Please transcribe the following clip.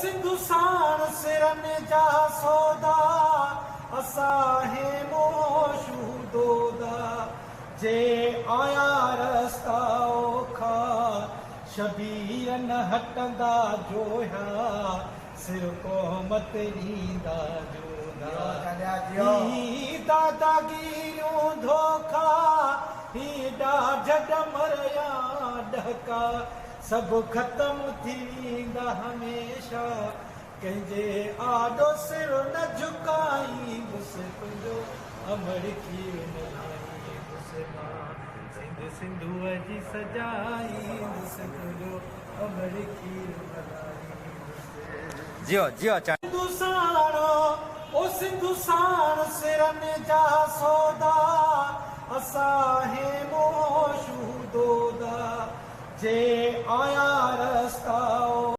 सिंधुसान सिरन जा सौदा असाहे मोशू दोदा जे आया रस्ता ओखा शबीर न हटंदा जोया सिर कोमत रींदा जोदा ही दादागिरियूं धोखा ही ॾाढ मरया ढका सब खत्म थी वेंदा हमेशा कंहिंजे आॾो सिर न झुकाईंदुसि तुंहिंजो अमर खीर न लाईंदुसि मां सिंध सिंधूअ जी सजाईंदुसि तुंहिंजो अमर खीर न लाईंदुसि जियो जियो सिंधुसाणो ओ सिंधुसाण सिरन जा सौदा असाहे मोशू दोदा जे आया रस्ता